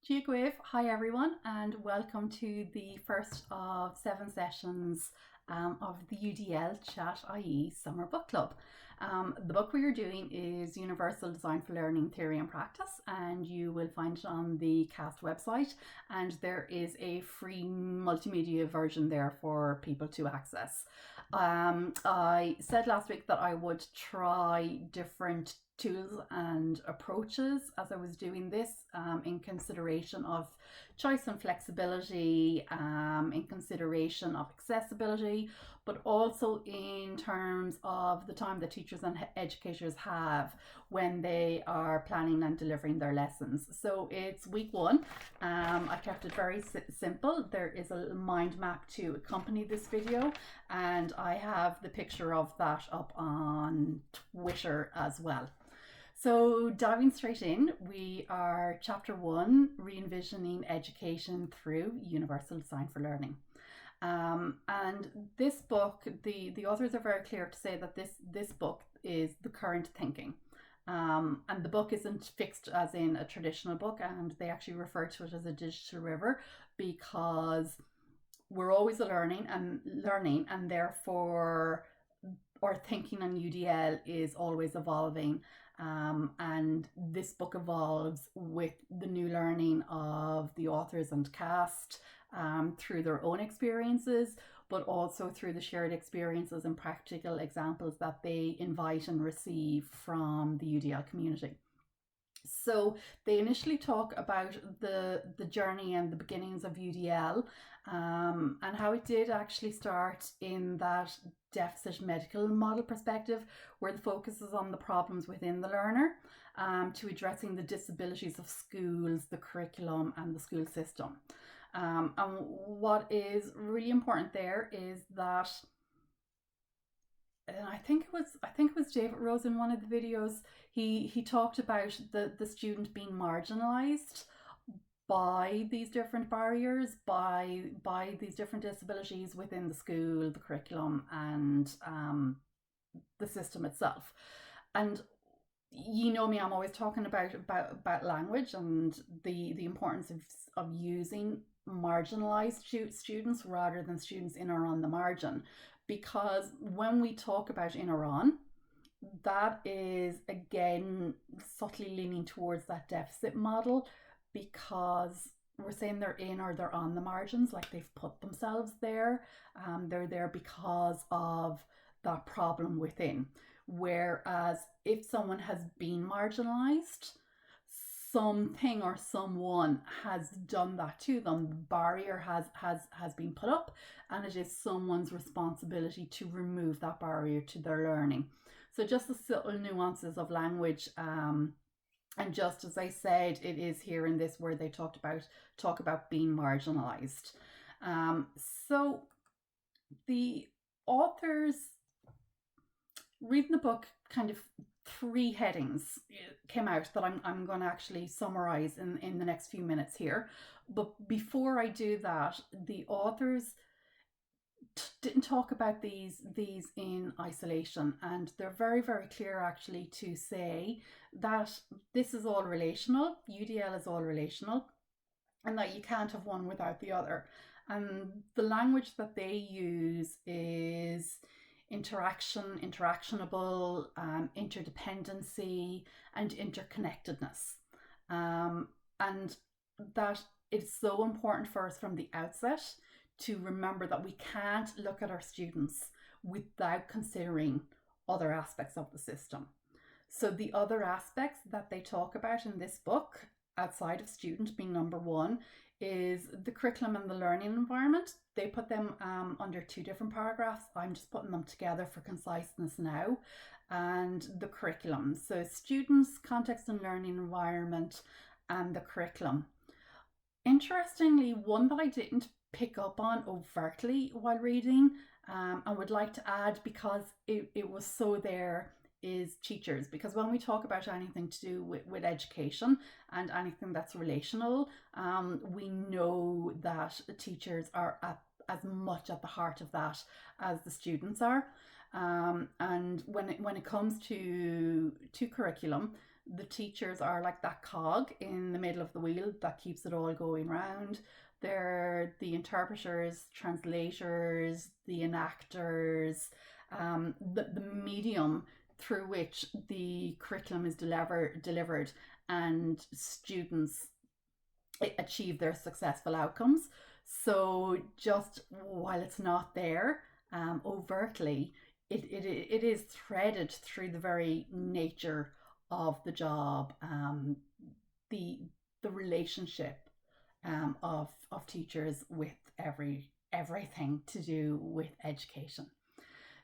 Giagwave, hi everyone, and welcome to the first of 7 sessions of the UDL Chat, i.e. Summer Book Club. The book we are doing is Universal Design for Learning Theory and Practice, and you will find it on the CAST website, and there is a free multimedia version there for people to access. I said last week that I would try different tools and approaches as I was doing this in consideration of choice and flexibility, in consideration of accessibility, but also in terms of the time that teachers and educators have when they are planning and delivering their lessons. So it's week one. I kept it very simple. There is a mind map to accompany this video, and I have the picture of that up on Twitter as well. So diving straight in, we are chapter 1, re-envisioning education through universal design for learning. And this book, the authors are very clear to say that this book is the current thinking. And the book isn't fixed as in a traditional book, and they actually refer to it as a digital river because we're always learning, and therefore our thinking on UDL is always evolving. And this book evolves with the new learning of the authors and cast through their own experiences, but also through the shared experiences and practical examples that they invite and receive from the UDL community. So they initially talk about the journey and the beginnings of UDL, and how it did actually start in that deficit medical model perspective, where the focus is on the problems within the learner, to addressing the disabilities of schools, the curriculum, and the school system. And what is really important there is that, and I think it was David Rose in one of the videos, he talked about the student being marginalized by these different barriers, by these different disabilities within the school, the curriculum, and the system itself. And you know me, I'm always talking about language and the importance of using marginalized students rather than students in or on the margin, because when we talk about in or on, that is again subtly leaning towards that deficit model, because we're saying they're in or they're on the margins, like they've put themselves there. They're there because of that problem within. Whereas if someone has been marginalized, something or someone has done that to them. The barrier has been put up, and it is someone's responsibility to remove that barrier to their learning. So just the subtle nuances of language, and just as I said, it is here in this where they talk about being marginalized. So the authors, reading the book, kind of 3 headings came out that I'm going to actually summarize in the next few minutes here. But before I do that, the authors didn't talk about these in isolation, and they're very, very clear actually to say that this is all relational, UDL is all relational, and that you can't have one without the other. And the language that they use is interaction, interactionable, interdependency, and interconnectedness. And that it's so important for us from the outset to remember that we can't look at our students without considering other aspects of the system. So the other aspects that they talk about in this book, outside of student being number 1, is the curriculum and the learning environment. They put them under 2 different paragraphs. I'm just putting them together for conciseness now. And the curriculum. So students, context and learning environment, and the curriculum. Interestingly, one that I didn't pick up on overtly while reading, and would like to add because it was so there, is teachers. Because when we talk about anything to do with education and anything that's relational, we know that teachers are as much at the heart of that as the students are. And when it comes to curriculum, The teachers are like that cog in the middle of the wheel that keeps it all going round. They're the interpreters, translators, the enactors, the medium through which the curriculum is delivered and students achieve their successful outcomes. So just while it's not there overtly, it is threaded through the very nature of the job, the the relationship of teachers with everything to do with education.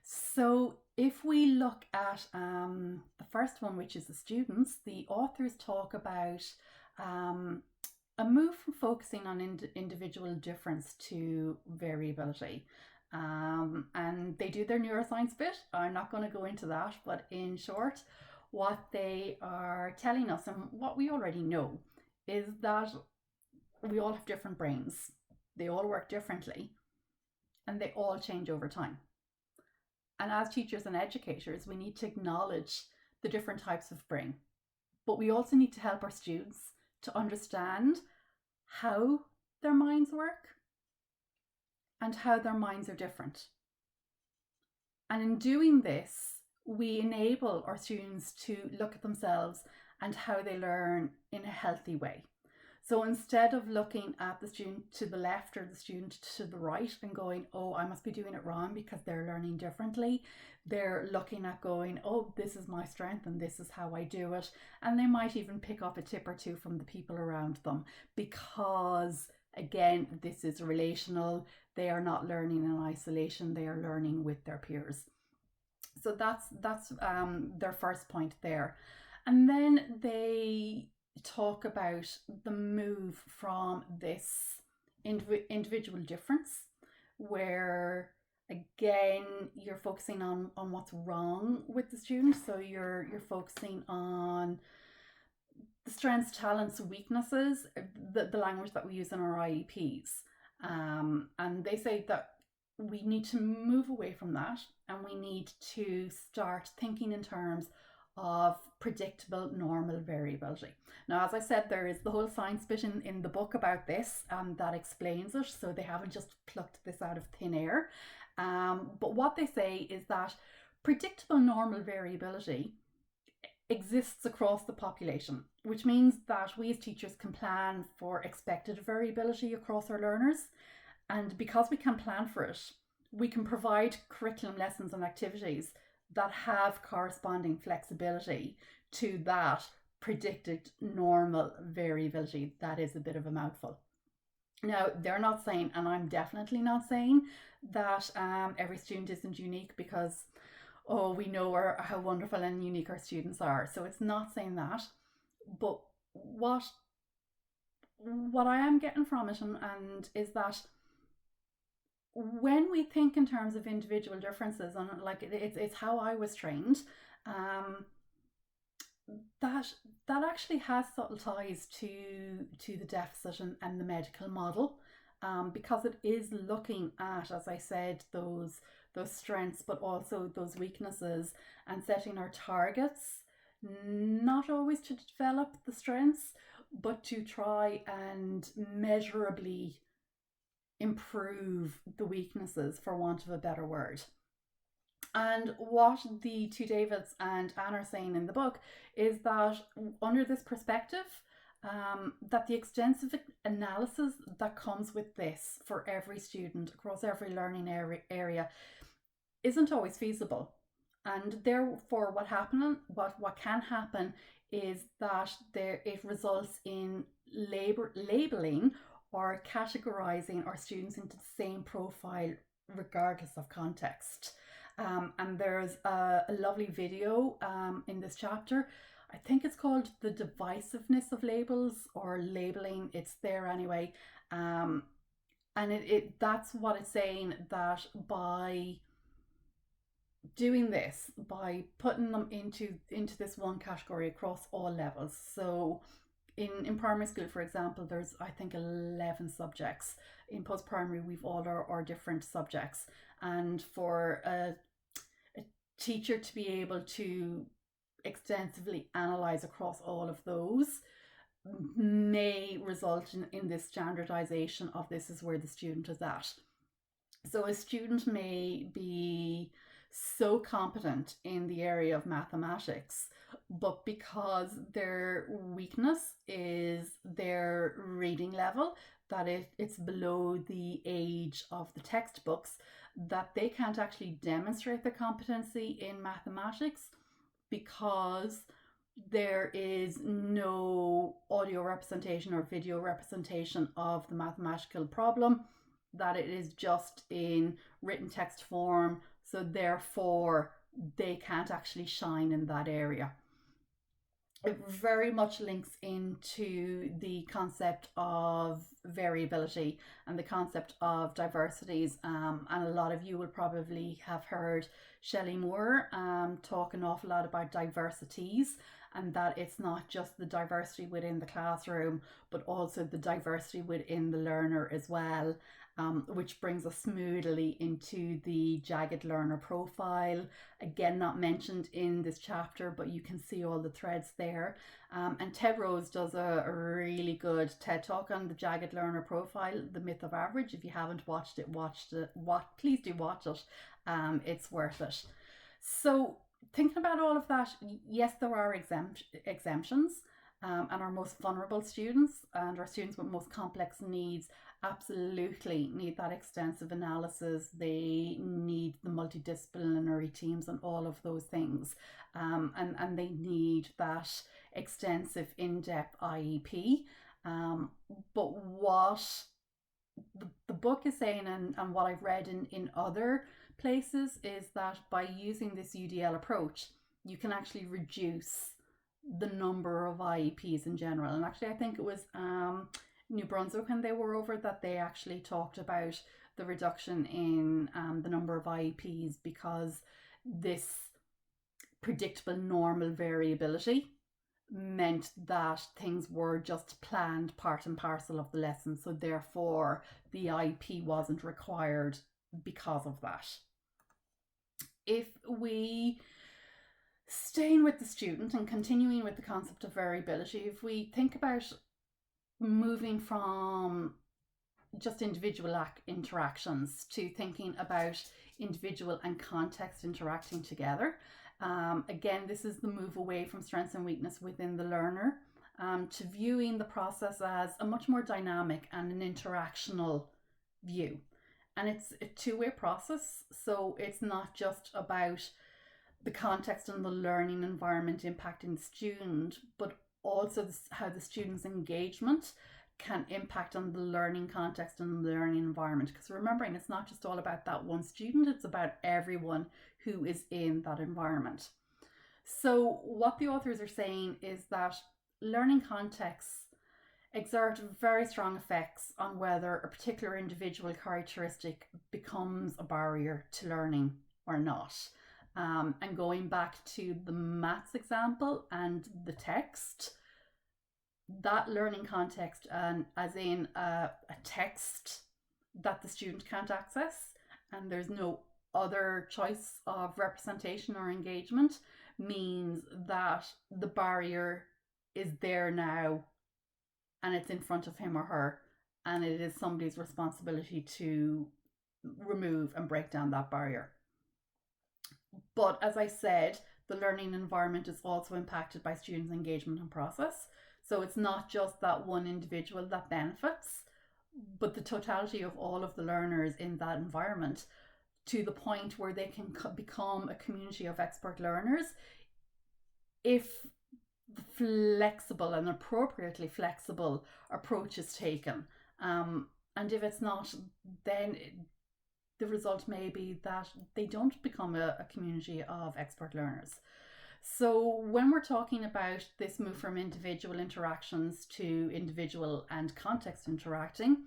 So if we look at the first one, which is the students, the authors talk about a move from focusing on individual difference to variability. And they do their neuroscience bit. I'm not going to go into that, but in short, what they are telling us and what we already know is that we all have different brains. They all work differently and they all change over time. And as teachers and educators, we need to acknowledge the different types of brain. But we also need to help our students to understand how their minds work and how their minds are different. And in doing this, we enable our students to look at themselves and how they learn in a healthy way. So instead of looking at the student to the left or the student to the right and going, oh, I must be doing it wrong because they're learning differently, they're looking at going, oh, this is my strength and this is how I do it. And they might even pick up a tip or two from the people around them because, again, this is relational. They are not learning in isolation. They are learning with their peers. So that's their first point there. And then they talk about the move from this individual difference where again you're focusing on what's wrong with the student. So you're focusing on the strengths, talents, weaknesses, the language that we use in our IEPs, and they say that we need to move away from that and we need to start thinking in terms of predictable normal variability. Now, as I said, there is the whole science bit in the book about this that explains it, so they haven't just plucked this out of thin air. But what they say is that predictable normal variability exists across the population, which means that we as teachers can plan for expected variability across our learners. And because we can plan for it, we can provide curriculum lessons and activities that have corresponding flexibility to that predicted normal variability. That is a bit of a mouthful. Now, they're not saying, and I'm definitely not saying, that every student isn't unique because, oh, we know how wonderful and unique our students are. So it's not saying that. But what I am getting from it and is that when we think in terms of individual differences, and like it's how I was trained, that actually has subtle ties to the deficit and the medical model, because it is looking at, as I said, those strengths, but also those weaknesses, and setting our targets, not always to develop the strengths, but to try and measurably improve the weaknesses, for want of a better word. And what the two Davids and Anne are saying in the book is that under this perspective, that the extensive analysis that comes with this for every student across every learning area isn't always feasible. And therefore what can happen is that it results in labeling or categorizing our students into the same profile regardless of context. And there's a lovely video in this chapter. I think it's called The Divisiveness of Labels or Labeling. It's there anyway. And that's what it's saying, that by doing this, by putting them into this one category across all levels. So in primary school, for example, there's I think 11 subjects. In post-primary, we've all our different subjects. And for a teacher to be able to extensively analyze across all of those may result in this standardization of this is where the student is at. So a student may be so competent in the area of mathematics, but because their weakness is their reading level, that it's below the age of the textbooks, that they can't actually demonstrate their competency in mathematics because there is no audio representation or video representation of the mathematical problem, that it is just in written text form, so therefore they can't actually shine in that area. It very much links into the concept of variability and the concept of diversities. And a lot of you will probably have heard Shelley Moore talk an awful lot about diversities, and that it's not just the diversity within the classroom, but also the diversity within the learner as well. Which brings us smoothly into the jagged learner profile. Again, not mentioned in this chapter, but you can see all the threads there. And Ted Rose does a really good TED talk on the jagged learner profile, the myth of average. If you haven't watched it, please do watch it. It's worth it. So thinking about all of that, yes, there are exemptions. And our most vulnerable students and our students with most complex needs absolutely need that extensive analysis. They need the multidisciplinary teams and all of those things. And they need that extensive in-depth IEP. But what the book is saying, and what I've read in other places, is that by using this UDL approach, you can actually reduce the number of IEPs in general. And actually, I think it was New Brunswick when they were over that they actually talked about the reduction in the number of IEPs because this predictable normal variability meant that things were just planned part and parcel of the lesson. So therefore, the IEP wasn't required because of that. If we staying with the student and continuing with the concept of variability, if we think about moving from just individual interactions to thinking about individual and context interacting together, again, this is the move away from strengths and weakness within the learner to viewing the process as a much more dynamic and an interactional view. And it's a two-way process, so it's not just about the context and the learning environment impacting the student, but also how the student's engagement can impact on the learning context and the learning environment. Because remembering, it's not just all about that one student, it's about everyone who is in that environment. So what the authors are saying is that learning contexts exert very strong effects on whether a particular individual characteristic becomes a barrier to learning or not. And going back to the maths example and the text, that learning context, and as in a text that the student can't access and there's no other choice of representation or engagement, means that the barrier is there now and it's in front of him or her, and it is somebody's responsibility to remove and break down that barrier. But as I said, the learning environment is also impacted by students' engagement and process. So it's not just that one individual that benefits, but the totality of all of the learners in that environment, to the point where they can become a community of expert learners if the flexible and appropriately flexible approach is taken. And if it's not, then the result may be that they don't become a community of expert learners. So when we're talking about this move from individual interactions to individual and context interacting,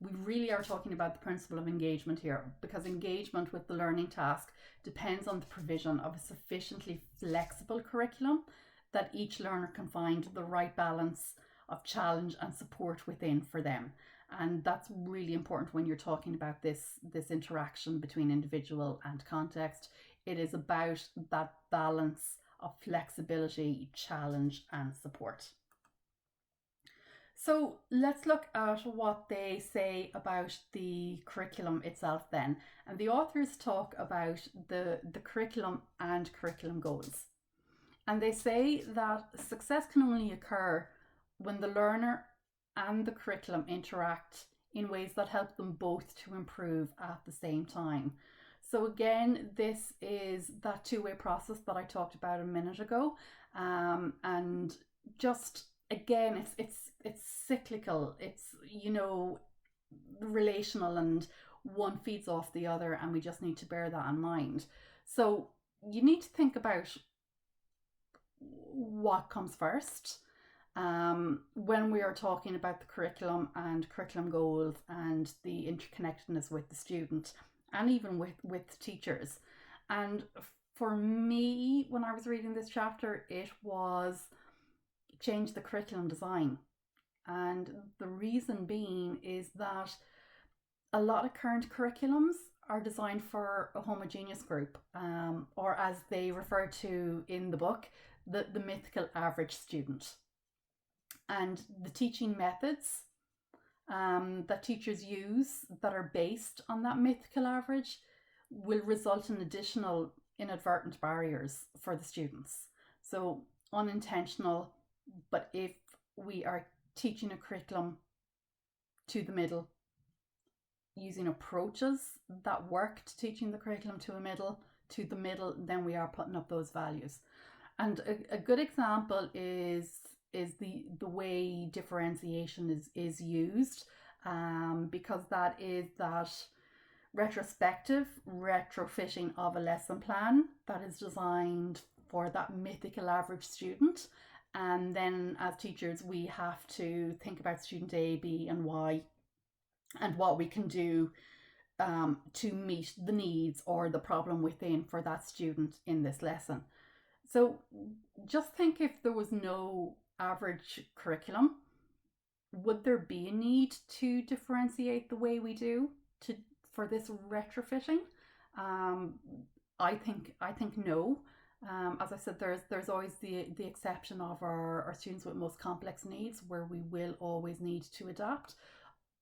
we really are talking about the principle of engagement here, because engagement with the learning task depends on the provision of a sufficiently flexible curriculum that each learner can find the right balance of challenge and support within for them. And that's really important when you're talking about this interaction between individual and context. It is about that balance of flexibility, challenge, and support. So let's look at what they say about the curriculum itself then. And the authors talk about the curriculum and curriculum goals. And they say that success can only occur when the learner and the curriculum interact in ways that help them both to improve at the same time. So again, this is that two-way process that I talked about a minute ago, and just again, it's cyclical. It's relational, and one feeds off the other, and we just need to bear that in mind. So you need to think about what comes first when we are talking about the curriculum and curriculum goals and the interconnectedness with the student and even with teachers. And for me, when I was reading this chapter, it was change the curriculum design. And the reason being is that a lot of current curriculums are designed for a homogeneous group, or as they refer to in the book, the mythical average student. And the teaching methods that teachers use that are based on that mythical average will result in additional inadvertent barriers for the students. So unintentional, but if we are teaching a curriculum to the middle, using approaches that work to teaching the curriculum to the middle, then we are putting up those values. And a good example is the way differentiation is used, because that is that retrospective retrofitting of a lesson plan that is designed for that mythical average student. And then as teachers, we have to think about student A, B, and Y, and what we can do to meet the needs or the problem within for that student in this lesson. So just think, if there was no average curriculum, would there be a need to differentiate the way we do for this retrofitting? I think no. As I said, there's always the exception of our students with most complex needs, where we will always need to adapt.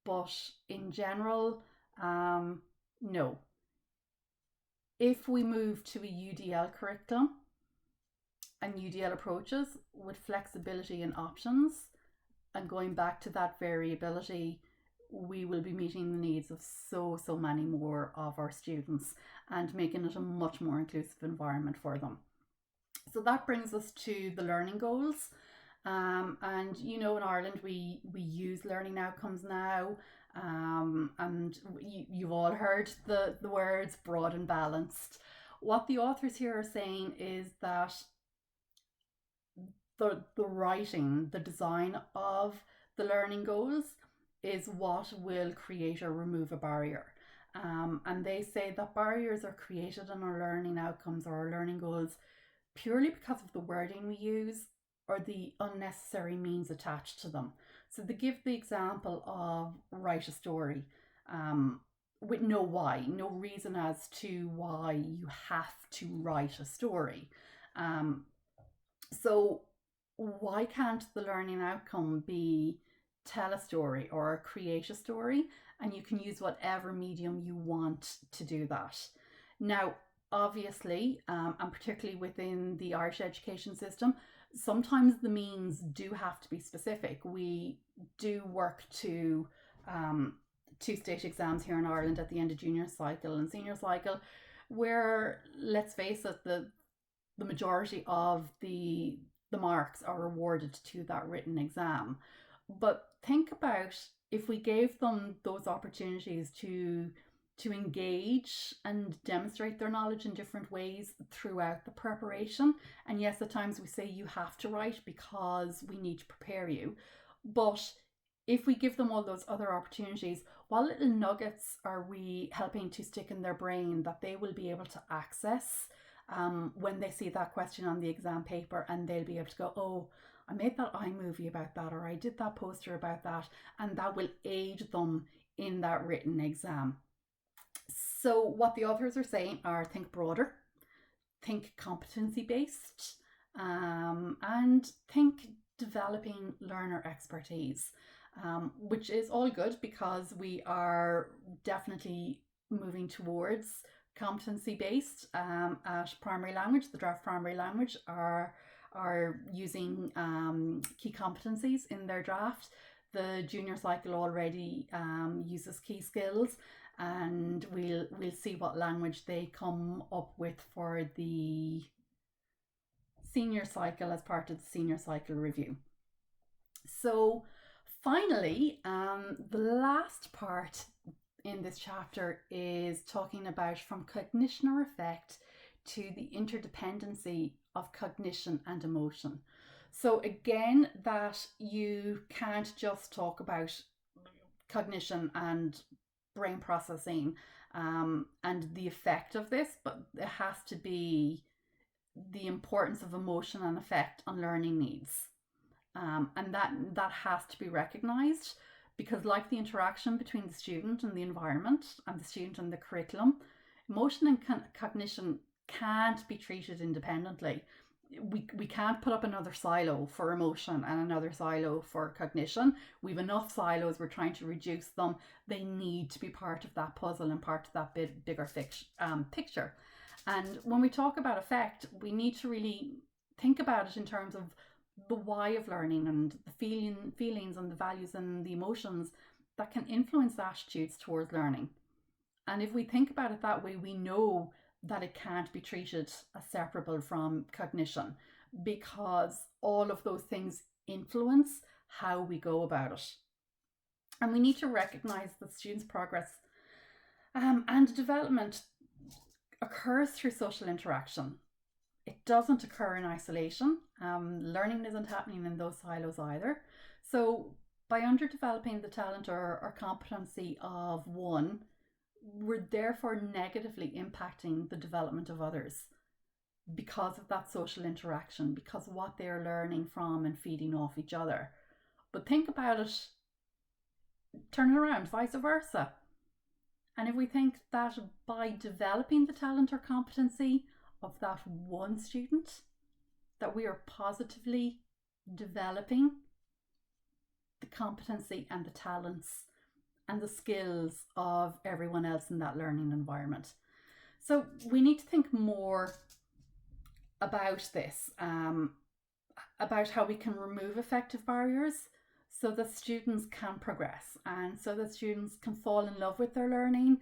But in general, no. If we move to a UDL curriculum and UDL approaches with flexibility and options, and going back to that variability, we will be meeting the needs of so many more of our students and making it a much more inclusive environment for them. So that brings us to the learning goals. And in Ireland we use learning outcomes now, and you've all heard the words broad and balanced. What the authors here are saying is that the writing, the design of the learning goals is what will create or remove a barrier. And they say that barriers are created in our learning outcomes or our learning goals purely because of the wording we use or the unnecessary means attached to them. So they give the example of write a story, with no why, no reason as to why you have to write a story. So why can't the learning outcome be tell a story or create a story? And you can use whatever medium you want to do that. Now, obviously, and particularly within the Irish education system, sometimes the means do have to be specific. We do work to two state exams here in Ireland at the end of junior cycle and senior cycle, where, let's face it, the majority of the marks are awarded to that written exam. But think about if we gave them those opportunities to engage and demonstrate their knowledge in different ways throughout the preparation. And yes, at times we say you have to write because we need to prepare you. But if we give them all those other opportunities, what little nuggets are we helping to stick in their brain that they will be able to access when they see that question on the exam paper, and they'll be able to go, oh, I made that iMovie about that, or I did that poster about that, and that will aid them in that written exam. So what the authors are saying are think broader, think competency based, and think developing learner expertise, which is all good because we are definitely moving towards competency based at primary language. The draft primary language are using key competencies in their draft. The junior cycle already uses key skills, and we'll see what language they come up with for the senior cycle as part of the senior cycle review. So finally, the last part in this chapter is talking about from cognition or effect to the interdependency of cognition and emotion. So again, that you can't just talk about cognition and brain processing and the effect of this, but it has to be the importance of emotion and effect on learning needs. And that has to be recognized, because like the interaction between the student and the environment and the student and the curriculum, emotion and cognition can't be treated independently. We can't put up another silo for emotion and another silo for cognition. We've enough silos, we're trying to reduce them. They need to be part of that puzzle and part of that bigger picture. And when we talk about effect, we need to really think about it in terms of the why of learning and the feelings and the values and the emotions that can influence attitudes towards learning. And if we think about it that way, we know that it can't be treated as separable from cognition, because all of those things influence how we go about it. And we need to recognize that students' progress and development occurs through social interaction. It doesn't occur in isolation. Learning isn't happening in those silos either. So by underdeveloping the talent or competency of one, we're therefore negatively impacting the development of others because of that social interaction, because of what they're learning from and feeding off each other. But think about it, turn it around, vice versa. And if we think that by developing the talent or competency of that one student, that we are positively developing the competency and the talents and the skills of everyone else in that learning environment. So we need to think more about this, about how we can remove effective barriers so that students can progress and so that students can fall in love with their learning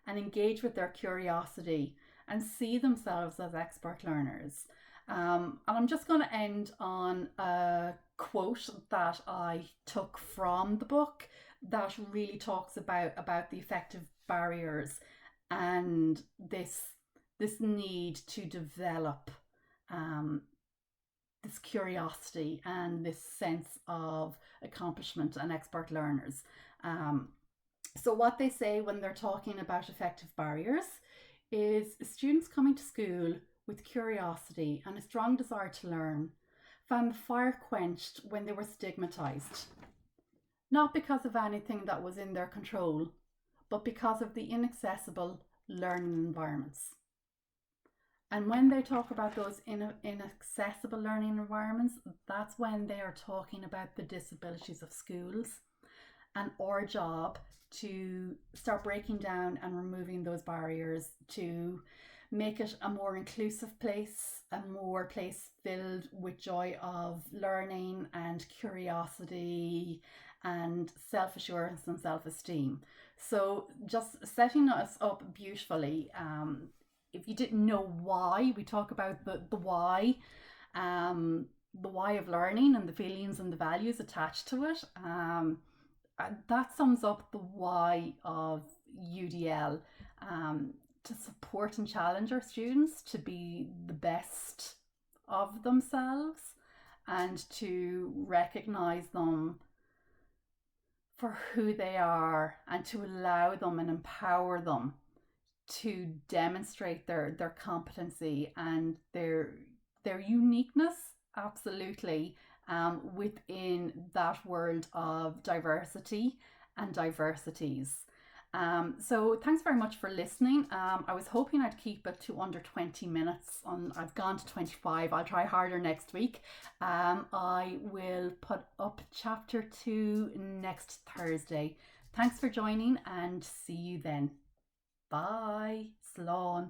and engage with their curiosity and see themselves as expert learners. And I'm just going to end on a quote that I took from the book that really talks about the effective barriers and this need to develop this curiosity and this sense of accomplishment and expert learners. So what they say when they're talking about effective barriers is students coming to school with curiosity and a strong desire to learn found the fire quenched when they were stigmatized, not because of anything that was in their control, but because of the inaccessible learning environments. And when they talk about those inaccessible learning environments, that's when they are talking about the disabilities of schools, and our job to start breaking down and removing those barriers to make it a more inclusive place, a more place filled with joy of learning and curiosity and self-assurance and self-esteem. So just setting us up beautifully. If you didn't know why, we talk about the why of learning and the feelings and the values attached to it. That sums up the why of UDL, to support and challenge our students to be the best of themselves and to recognize them for who they are and to allow them and empower them to demonstrate their competency and their uniqueness, absolutely, within that world of diversity and diversities. So thanks very much for listening. I was hoping I'd keep it to under 20 minutes. I've gone to 25. I'll try harder next week. I will put up chapter 2 next Thursday. Thanks for joining and see you then. Bye. Slán.